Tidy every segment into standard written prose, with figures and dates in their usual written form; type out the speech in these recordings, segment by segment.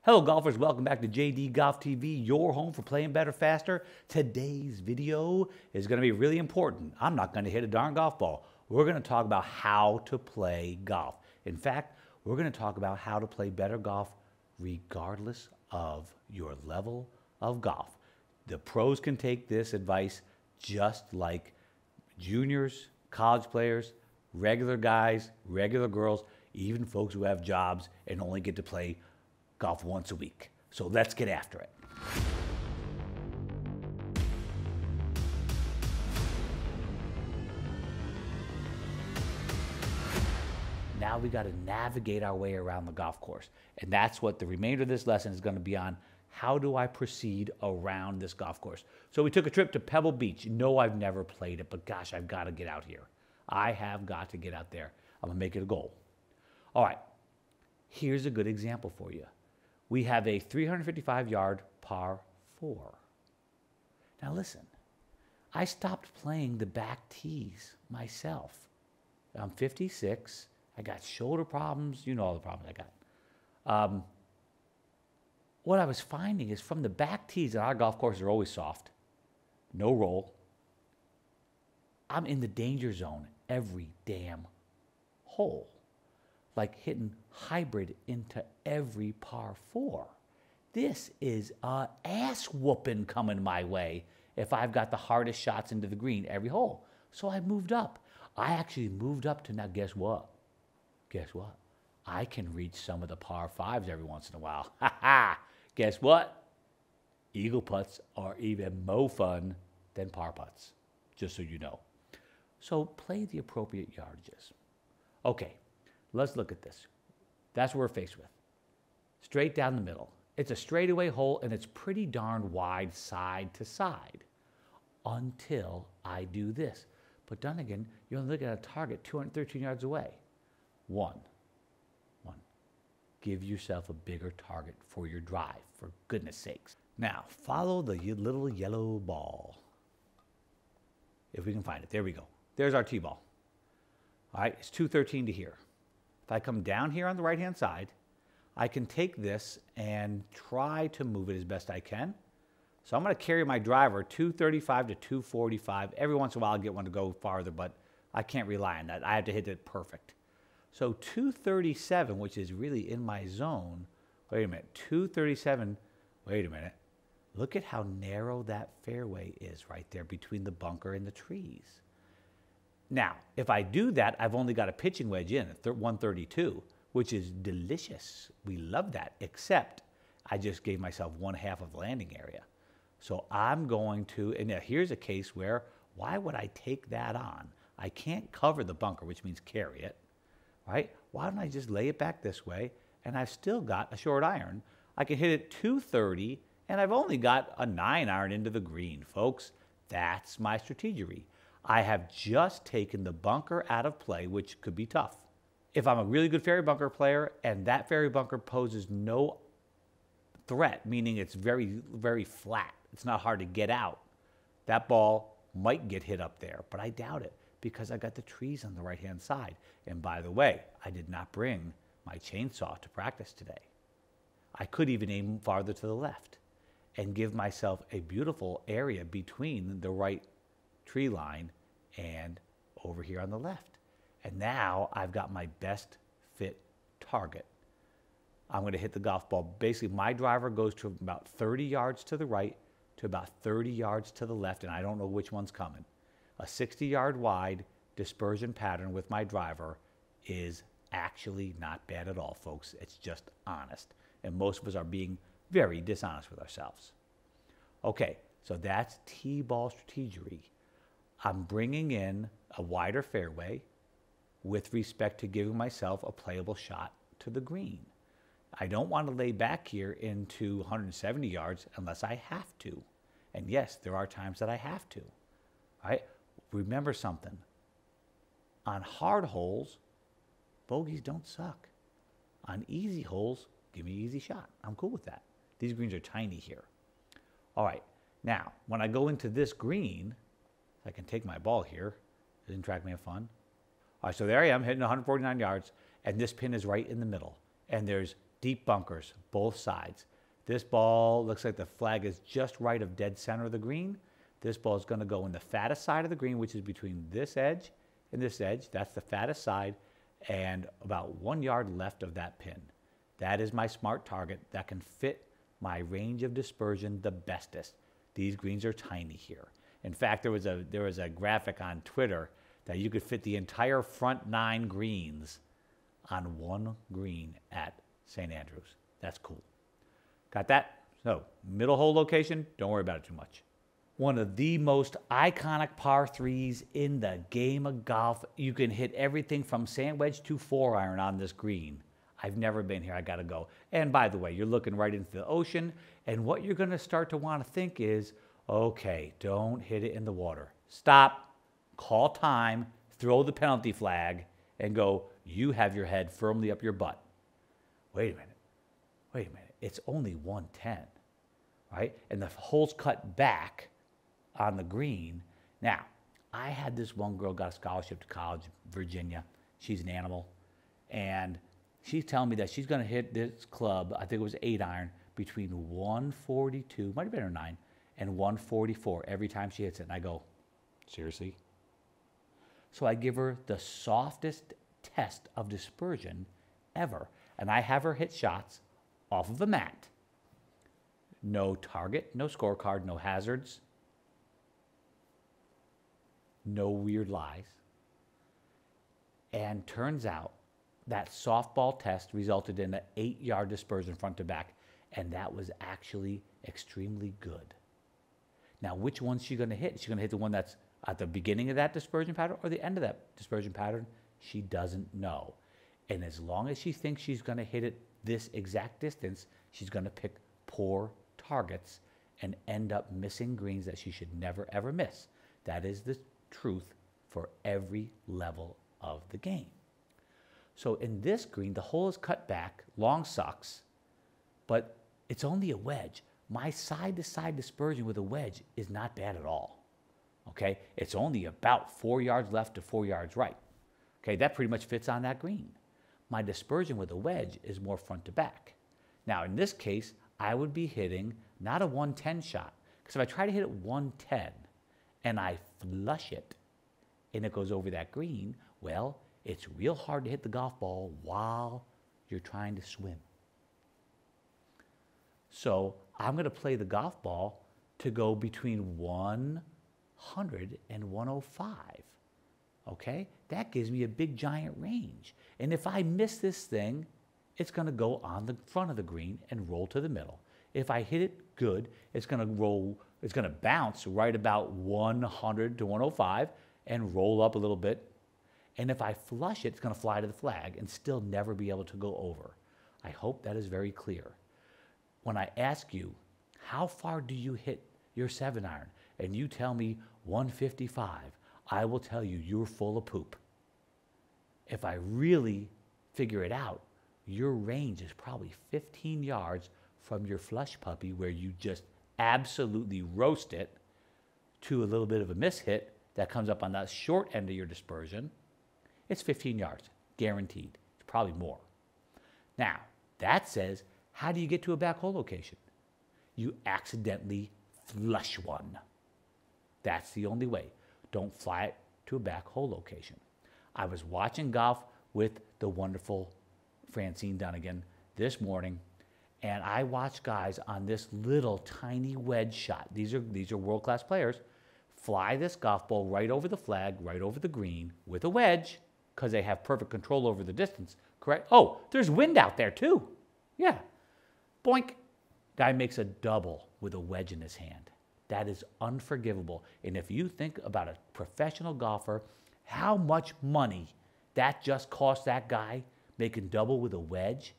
Hello golfers, welcome back to JD Golf TV, your home for playing better, faster. Today's video is going to be really important. I'm not going to hit a darn golf ball. We're going to talk about how to play golf. In fact, we're going to talk about how to play better golf regardless of your level of golf. The pros can take this advice just like juniors, college players, regular guys, regular girls, even folks who have jobs and only get to play golf once a week. So let's get after it. Now we got to navigate our way around the golf course. And that's what the remainder of this lesson is going to be on. How do I proceed around this golf course? So we took a trip to Pebble Beach. No, I've never played it, but gosh, I've got to get out here. I have got to get out there. I'm going to make it a goal. All right, here's a good example for you. We have a 355-yard par 4. Now listen, I stopped playing the back tees myself. I'm 56. I got shoulder problems. You know all the problems I got. What I was finding is from the back tees, and our golf courses are always soft, no roll, I'm in the danger zone every damn hole. Like hitting hybrid into every par 4. This is a ass whooping coming my way if I've got the hardest shots into the green every hole. So I moved up. I actually moved up to now guess what? Guess what? I can reach some of the par 5s every once in a while. Ha ha! Guess what? Eagle putts are even more fun than par putts, just so you know. So play the appropriate yardages. Okay. Let's look at this. That's what we're faced with. Straight down the middle. It's a straightaway hole, and it's pretty darn wide side to side until I do this. But Dunigan, you're looking at a target 213 yards away. One. Give yourself a bigger target for your drive, for goodness sakes. Now, follow the little yellow ball. If we can find it. There we go. There's our tee ball. All right, it's 213 to here. If I come down here on the right-hand side, I can take this and try to move it as best I can. So I'm going to carry my driver 235 to 245. Every once in a while I'll get one to go farther, but I can't rely on that. I have to hit it perfect. So 237, which is really in my zone. Wait a minute. 237. Wait a minute. Look at how narrow that fairway is right there between the bunker and the trees. Now, if I do that, I've only got a pitching wedge in at 132, which is delicious. We love that, except I just gave myself 1/2 of the landing area. So I'm going to, and now here's a case where, why would I take that on? I can't cover the bunker, which means carry it, right? Why don't I just lay it back this way, and I've still got a short iron. I can hit it 230, and I've only got a 9-iron into the green, folks. That's my strategy. I have just taken the bunker out of play, which could be tough. If I'm a really good fairy bunker player and that fairy bunker poses no threat, meaning it's very, very flat, it's not hard to get out, that ball might get hit up there, but I doubt it because I got the trees on the right-hand side. And by the way, I did not bring my chainsaw to practice today. I could even aim farther to the left and give myself a beautiful area between the right tree line and over here on the left. And now I've got my best fit target. I'm going to hit the golf ball. Basically, my driver goes to about 30 yards to the right to about 30 yards to the left, and I don't know which one's coming. A 60-yard wide dispersion pattern with my driver is actually not bad at all, folks. It's just honest. And most of us are being very dishonest with ourselves. Okay, so that's T-ball strategy. I'm bringing in a wider fairway with respect to giving myself a playable shot to the green. I don't want to lay back here into 170 yards unless I have to. And yes, there are times that I have to. Right? Remember something. On hard holes, bogeys don't suck. On easy holes, give me an easy shot. I'm cool with that. These greens are tiny here. All right. Now, when I go into this green, I can take my ball here. Isn't TrackMan fun? All right, so there I am hitting 149 yards, and this pin is right in the middle. And there's deep bunkers, both sides. This ball looks like the flag is just right of dead center of the green. This ball is going to go in the fattest side of the green, which is between this edge and this edge. That's the fattest side, and about 1 yard left of that pin. That is my smart target that can fit my range of dispersion the bestest. These greens are tiny here. In fact, there was a graphic on Twitter that you could fit the entire front 9 greens on one green at St. Andrews. That's cool. Got that? So, middle hole location, don't worry about it too much. One of the most iconic par 3s in the game of golf. You can hit everything from sand wedge to 4-iron on this green. I've never been here. I got to go. And by the way, you're looking right into the ocean. And what you're going to start to want to think is, okay, don't hit it in the water. Stop, call time, throw the penalty flag, and go, you have your head firmly up your butt. Wait a minute. Wait a minute. It's only 110, right? And the hole's cut back on the green. Now, I had this one girl got a scholarship to college, Virginia. She's an animal. And she's telling me that she's going to hit this club, I think it was 8-iron, between 142, might have been her 9, and 144 every time she hits it. And I go, seriously? So I give her the softest test of dispersion ever. And I have her hit shots off of a mat. No target, no scorecard, no hazards, no weird lies. And turns out that softball test resulted in an 8-yard dispersion front to back, and that was actually extremely good. Now, which one's she going to hit? Is she going to hit the one that's at the beginning of that dispersion pattern or the end of that dispersion pattern? She doesn't know. And as long as she thinks she's going to hit it this exact distance, she's going to pick poor targets and end up missing greens that she should never, ever miss. That is the truth for every level of the game. So in this green, the hole is cut back, long sucks, but it's only a wedge. My side-to-side dispersion with a wedge is not bad at all, okay? It's only about 4 yards left to 4 yards right. Okay, that pretty much fits on that green. My dispersion with a wedge is more front to back. Now, in this case, I would be hitting not a 110 shot, because if I try to hit it 110 and I flush it and it goes over that green, well, it's real hard to hit the golf ball while you're trying to swim. So I'm going to play the golf ball to go between 100 and 105. Okay? That gives me a big giant range. And if I miss this thing, it's going to go on the front of the green and roll to the middle. If I hit it good, it's going to roll, it's going to bounce right about 100 to 105 and roll up a little bit. And if I flush it, it's going to fly to the flag and still never be able to go over. I hope that is very clear. When I ask you, how far do you hit your 7-iron? And you tell me 155, I will tell you you're full of poop. If I really figure it out, your range is probably 15 yards from your flush puppy where you just absolutely roast it to a little bit of a miss hit that comes up on that short end of your dispersion. It's 15 yards, guaranteed. It's probably more. Now, that says, how do you get to a back hole location? You accidentally flush one. That's the only way. Don't fly it to a back hole location. I was watching golf with the wonderful Francine Dunigan this morning, and I watched guys on this little tiny wedge shot. These are world-class players. Fly this golf ball right over the flag, right over the green with a wedge, because they have perfect control over the distance, correct? Oh, there's wind out there too. Yeah. Boink. Guy makes a double with a wedge in his hand. That is unforgivable. And if you think about a professional golfer, how much money that just cost that guy making double with a wedge.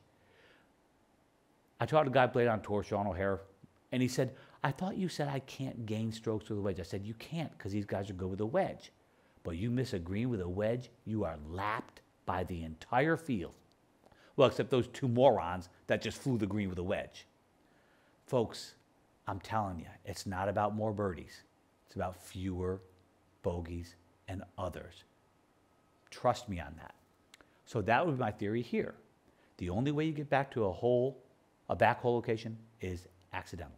I taught a guy played on tour, Sean O'Hare, and he said, I thought you said I can't gain strokes with a wedge. I said, you can't because these guys are good with a wedge. But you miss a green with a wedge, you are lapped by the entire field. Well, except those two morons that just flew the green with a wedge. Folks, I'm telling you, it's not about more birdies. It's about fewer bogeys and others. Trust me on that. So that would be my theory here. The only way you get back to a back hole location is accidental.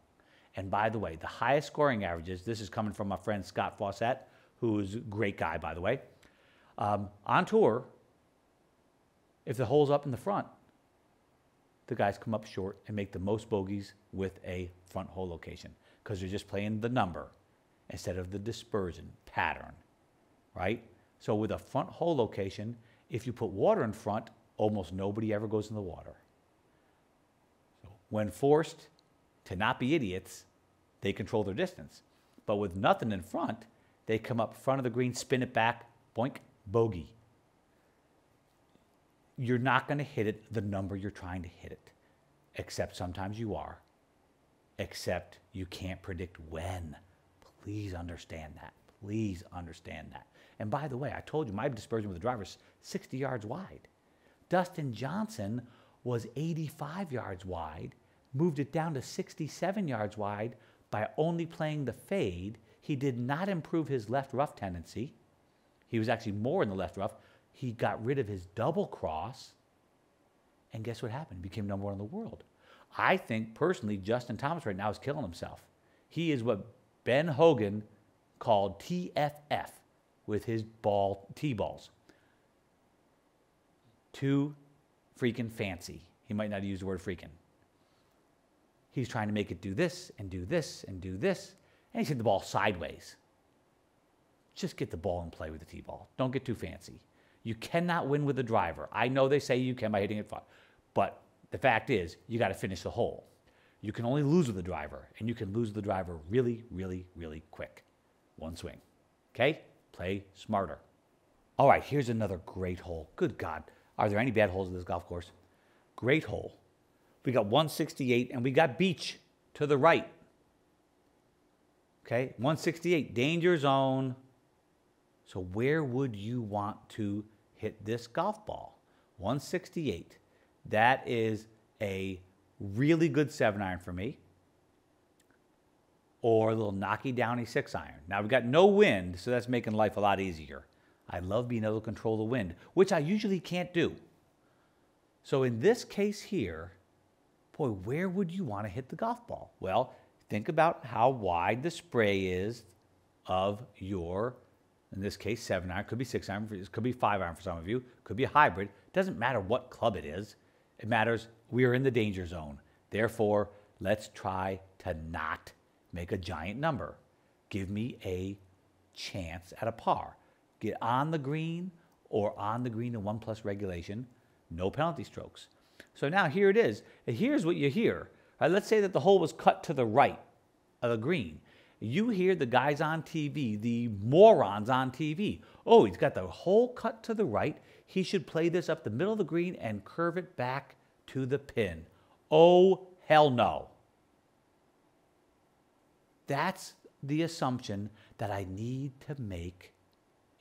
And by the way, the highest scoring averages, this is coming from my friend Scott Fawcett, who's a great guy, by the way. On tour, if the hole's up in the front, the guys come up short and make the most bogeys with a front hole location because they're just playing the number instead of the dispersion pattern, right? So with a front hole location, if you put water in front, almost nobody ever goes in the water. So when forced to not be idiots, they control their distance. But with nothing in front, they come up front of the green, spin it back, boink, bogey. You're not going to hit it the number you're trying to hit it, except sometimes you are, except you can't predict when. Please understand that. Please understand that. And by the way, I told you my dispersion with the driver is 60 yards wide. Dustin Johnson was 85 yards wide, moved it down to 67 yards wide by only playing the fade. He did not improve his left rough tendency. He was actually more in the left rough. He got rid of his double cross, and guess what happened? He became number one in the world. I think, personally, Justin Thomas right now is killing himself. He is what Ben Hogan called TFF with his tee balls. Too freaking fancy. He might not use the word freaking. He's trying to make it do this and do this and do this, and he's hit the ball sideways. Just get the ball in play with the tee ball. Don't get too fancy. You cannot win with the driver. I know they say you can by hitting it far, but the fact is you got to finish the hole. You can only lose with the driver, and you can lose the driver really, really, really quick. One swing. Okay? Play smarter. All right, here's another great hole. Good God. Are there any bad holes in this golf course? Great hole. We got 168, and we got beach to the right. Okay? 168, danger zone. So where would you want to hit this golf ball? 168. That is a really good 7-iron for me. Or a little knocky downy 6-iron. Now we've got no wind, so that's making life a lot easier. I love being able to control the wind, which I usually can't do. So in this case here, boy, where would you want to hit the golf ball? Well, think about how wide the spray is of your, in this case, 7-iron. Could be 6-iron, it could be 5-iron for some of you, could be a hybrid. Doesn't matter what club it is. It matters we are in the danger zone. Therefore, let's try to not make a giant number. Give me a chance at a par. Get on the green or on the green in 1+ regulation. No penalty strokes. So now here it is. And here's what you hear. Right, let's say that the hole was cut to the right of the green. You hear the guys on TV, the morons on TV. Oh, he's got the hole cut to the right. He should play this up the middle of the green and curve it back to the pin. Oh, hell no. That's the assumption that I need to make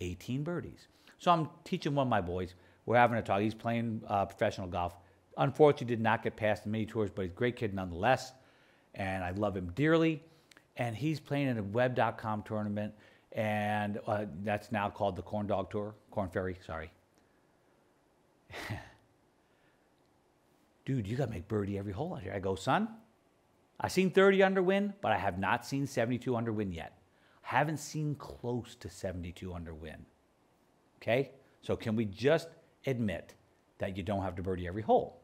18 birdies. So I'm teaching one of my boys. We're having a talk. He's playing professional golf. Unfortunately, did not get past the mini tours, but he's a great kid nonetheless. And I love him dearly. And he's playing in a web.com tournament. And that's now called the Corn Dog Tour. Corn Ferry, sorry. Dude, you got to make birdie every hole out here. I go, son, I've seen 30 under win, but I have not seen 72 under win yet. I haven't seen close to 72 under win. Okay? So can we just admit that you don't have to birdie every hole?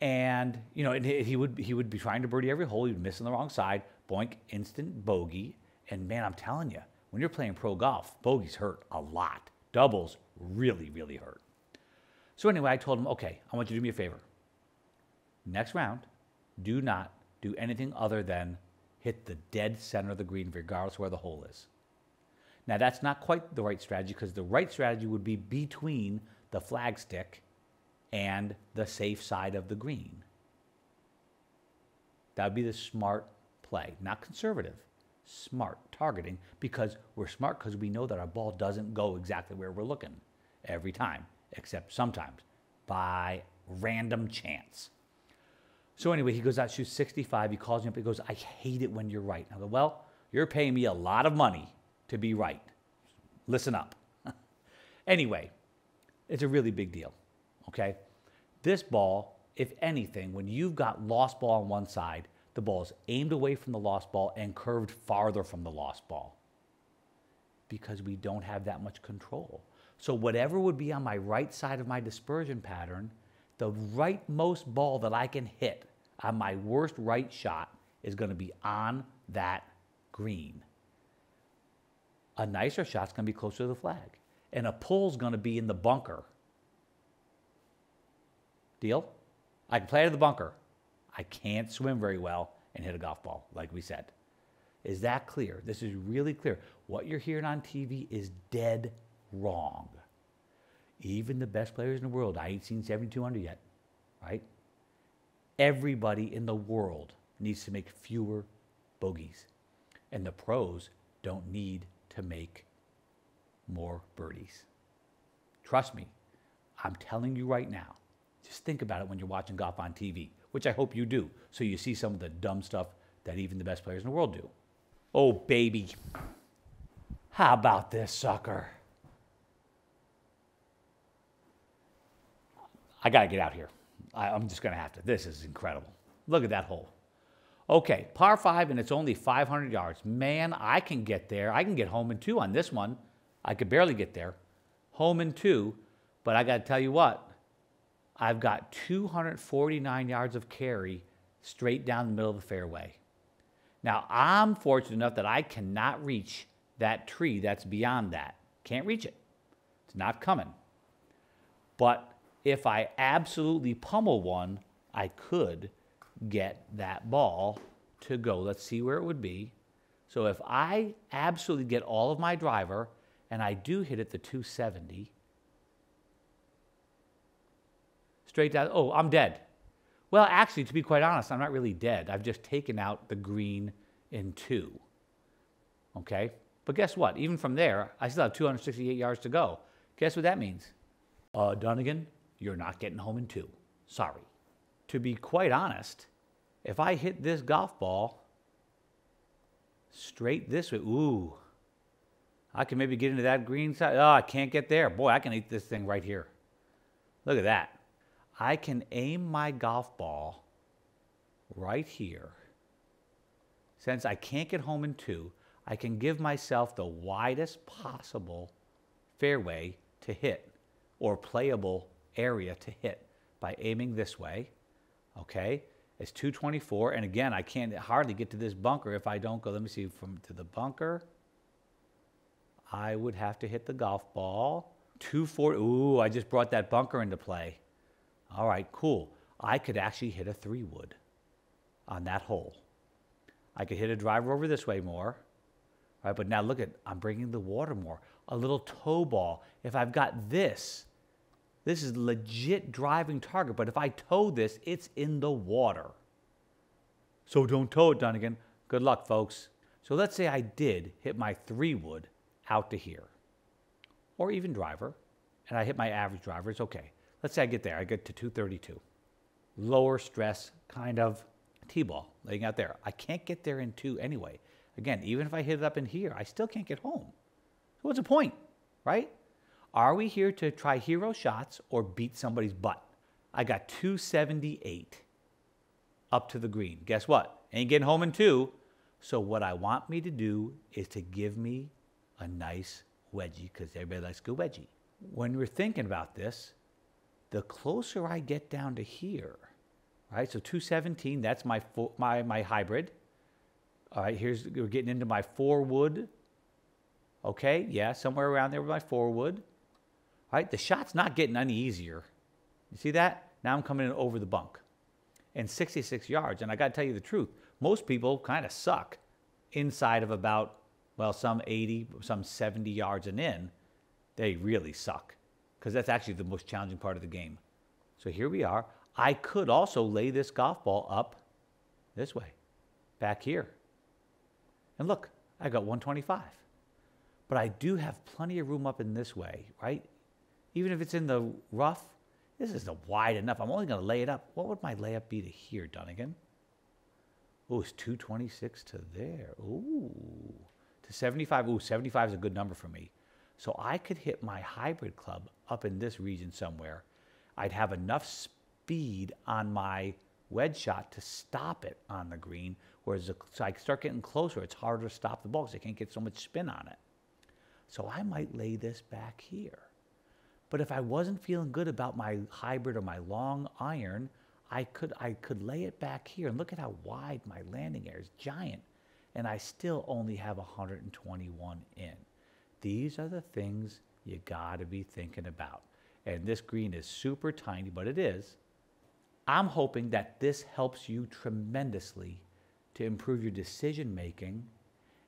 And, you know, he would be trying to birdie every hole. He would miss on the wrong side. Boink, instant bogey. And, man, I'm telling you, when you're playing pro golf, bogeys hurt a lot. Doubles really, really hurt. So anyway, I told him, okay, I want you to do me a favor. Next round, do not do anything other than hit the dead center of the green, regardless of where the hole is. Now, that's not quite the right strategy, because the right strategy would be between the flagstick and the safe side of the green. That would be the smart play, not conservative, smart targeting, because we're smart because we know that our ball doesn't go exactly where we're looking every time, except sometimes by random chance. So anyway, he goes out, shoots 65. He calls me up. He goes, I hate it when you're right. I go, well, you're paying me a lot of money to be right. Listen up. Anyway, it's a really big deal, okay? This ball, if anything, when you've got lost ball on one side, the ball is aimed away from the lost ball and curved farther from the lost ball because we don't have that much control. So whatever would be on my right side of my dispersion pattern, the rightmost ball that I can hit on my worst right shot is going to be on that green. A nicer shot's going to be closer to the flag. And a pull's going to be in the bunker. Deal? I can play to the bunker. I can't swim very well and hit a golf ball, like we said. Is that clear? This is really clear. What you're hearing on TV is dead wrong. Even the best players in the world, I ain't seen 72 under yet, right? Everybody in the world needs to make fewer bogeys. And the pros don't need to make more birdies. Trust me, I'm telling you right now. Just think about it when you're watching golf on TV, which I hope you do, so you see some of the dumb stuff that even the best players in the world do. Oh, baby. How about this sucker? I got to get out here. I'm just going to have to. This is incredible. Look at that hole. Okay, par 5, and it's only 500 yards. Man, I can get there. I can get home in 2 on this one. I could barely get there. Home in 2, but I got to tell you what. I've got 249 yards of carry straight down the middle of the fairway. Now, I'm fortunate enough that I cannot reach that tree that's beyond that. Can't reach it. It's not coming. But if I absolutely pummel one, I could get that ball to go. Let's see where it would be. So if I absolutely get all of my driver, and I do hit it the 270, straight down, oh, I'm dead. Well, actually, to be quite honest, I'm not really dead. I've just taken out the green in 2. Okay? But guess what? Even from there, I still have 268 yards to go. Guess what that means? Dunigan, you're not getting home in 2. Sorry. To be quite honest, if I hit this golf ball straight this way, ooh, I can maybe get into that green side. Oh, I can't get there. Boy, I can eat this thing right here. Look at that. I can aim my golf ball right here. Since I can't get home in 2, I can give myself the widest possible fairway to hit or playable area to hit by aiming this way. Okay, it's 224, and again, I can't hardly get to this bunker if I don't go. Let me see, from to the bunker, I would have to hit the golf ball. 240, ooh, I just brought that bunker into play. All right, cool. I could actually hit a 3-wood on that hole. I could hit a driver over this way more. All right, but now look at, I'm bringing the water more. A little toe ball. If I've got this is legit driving target, but if I toe this, it's in the water. So don't toe it, Dunigan. Good luck, folks. So let's say I did hit my 3-wood out to here, or even driver, and I hit my average driver, it's okay. Let's say I get there, I get to 232. Lower stress kind of T-ball laying out there. I can't get there in 2 anyway. Again, even if I hit it up in here, I still can't get home. So what's the point, right? Are we here to try hero shots or beat somebody's butt? I got 278 up to the green. Guess what? Ain't getting home in 2. So what I want me to do is to give me a nice wedgie, because everybody likes a good wedgie. When we're thinking about this, the closer I get down to here, right? So 217, that's my hybrid. All right, we're getting into my 4-wood. Okay, yeah, somewhere around there with my 4-wood. All right, the shot's not getting any easier. You see that? Now I'm coming in over the bunk. And 66 yards, and I got to tell you the truth, most people kind of suck inside of about, well, some 80, some 70 yards and in. They really suck, because that's actually the most challenging part of the game. So here we are. I could also lay this golf ball up this way, back here. And look, I got 125. But I do have plenty of room up in this way, right? Even if it's in the rough, this is wide enough. I'm only going to lay it up. What would my layup be to here, Dunigan? Oh, it's 226 to there. Ooh, to 75. Ooh, 75 is a good number for me. So I could hit my hybrid club up in this region somewhere. I'd have enough speed on my wedge shot to stop it on the green. Whereas so I start getting closer, it's harder to stop the ball because I can't get so much spin on it. So I might lay this back here. But if I wasn't feeling good about my hybrid or my long iron, I could lay it back here. And look at how wide my landing area is, giant. And I still only have 121 in. These are the things you gotta be thinking about. And this green is super tiny, but it is. I'm hoping that this helps you tremendously to improve your decision making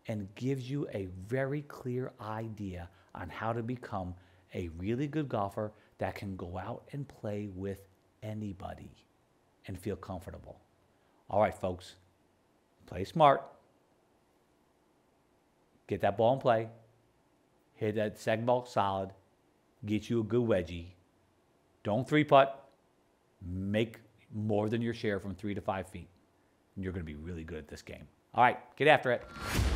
and gives you a very clear idea on how to become a really good golfer that can go out and play with anybody and feel comfortable. All right, folks, play smart. Get that ball in play. Hit that second ball solid. Get you a good wedgie. Don't three putt. Make more than your share from 3 to 5 feet. And you're going to be really good at this game. All right, get after it.